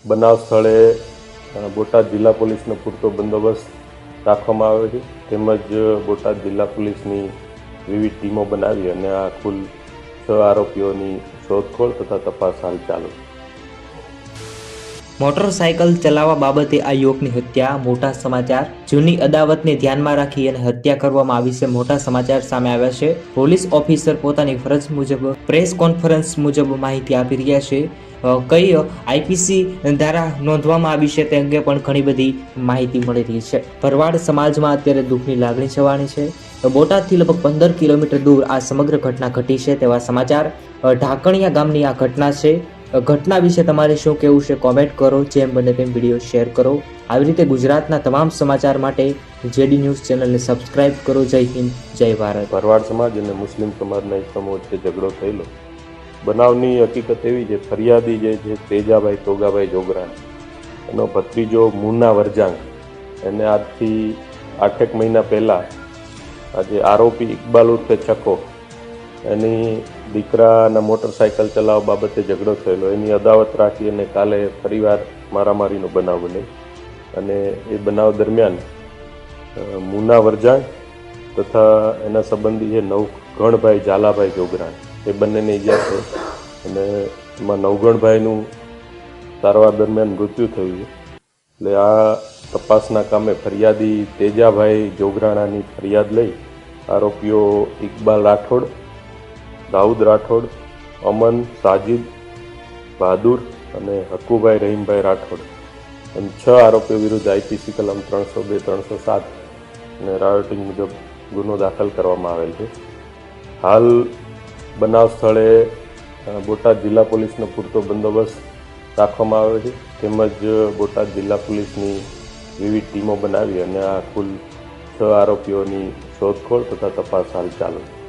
બનાવ સ્થળે બોટાદ જિલ્લા પોલીસનો પૂરતો બંદોબસ્ત રાખવામાં આવ્યો છે તેમજ બોટાદ જિલ્લા પોલીસની વિવિધ ટીમો બનાવી અને આ કુલ 6 આરોપીઓની શોધખોળ તથા તપાસ હાલ ચાલુ છે। મોટરસાયકલ ચલાવવા બાબતે આ યુવકની હત્યા મોટા સમાચાર। જૂની અદાવતને ધ્યાનમાં રાખી અને હત્યા કરવામાં આવી છે મોટા સમાચાર સામે આવ્યા છે। પોલીસ ઓફિસર પોતાની ફરજ મુજબ પ્રેસ કોન્ફરન્સ મુજબ માહિતી આપી રહ્યા છે। કઈ આઈપીસી ધારા નોંધવામાં આવી છે તે અંગે પણ ઘણી બધી માહિતી મળી રહી છે। ભરવાડ સમાજમાં અત્યારે દુઃખની લાગણી છવાણી છે। બોટાદથી લગભગ 15 કિલોમીટર દૂર આ સમગ્ર ઘટના ઘટી છે તેવા સમાચાર। ઢાકણિયા ગામની આ ઘટના છે। ઘટના વિશે તમારે શું કહેવું છે કોમેન્ટ કરો, જેમ બને તેમ વિડીયો શેર કરો। આવી રીતે ગુજરાતના તમામ સમાચાર માટે જેડી ન્યૂઝ ચેનલને સબસ્ક્રાઇબ કરો। જય હિન્દ, જય ભારત। ભરવાડ સમાજ અને મુસ્લિમ સમાજના એકમો વચ્ચે ઝઘડો થયેલો। બનાવની હકીકત એવી છે, ફરિયાદી જે છે તેજાભાઈ તોગાભાઈ જોગરા, એનો ભત્રીજો મુન્ના વરજાંગ, એને આજથી 8 મહિના પહેલાં આજે આરોપી ઇકબાલ ઉર્ફે છકો એની દીકરાના મોટરસાયકલ ચલાવવા બાબતે ઝઘડો થયેલો। એની અદાવત રાખી અને કાલે ફરીવાર મારામારીનો બનાવ બન્યો અને એ બનાવ દરમિયાન મુન્ના વરજાંગ તથા એના સંબંધી છે નવઘણભાઈ ઝાલાભાઈ જોગરા, એ બંનેને ઈજા છે અને એમાં નવઘણભાઈનું સારવાર દરમિયાન મૃત્યુ થયું છે। એટલે આ તપાસના કામે ફરિયાદી તેજાભાઈ જોગરાણાની ફરિયાદ લઈ આરોપીઓ ઇકબાલ રાઠોડ, દાઉદ રાઠોડ, અમન, સાજિદ, બહાદુર અને હકુભાઈ રહીમભાઈ રાઠોડ એમ 6 આરોપીઓ વિરુદ્ધ આઈપીસી કલમ 302, 307 અને રાયોટિંગ મુજબ ગુનો દાખલ કરવામાં આવેલ છે। હાલ બનાવ સ્થળે બોટાદ જિલ્લા પોલીસનો પૂરતો બંદોબસ્ત રાખવામાં આવ્યો છે તેમજ બોટાદ જિલ્લા પોલીસની વિવિધ ટીમો બનાવી અને આ કુલ 6 આરોપીઓની શોધખોળ તથા તપાસ હાલ ચાલુ છે।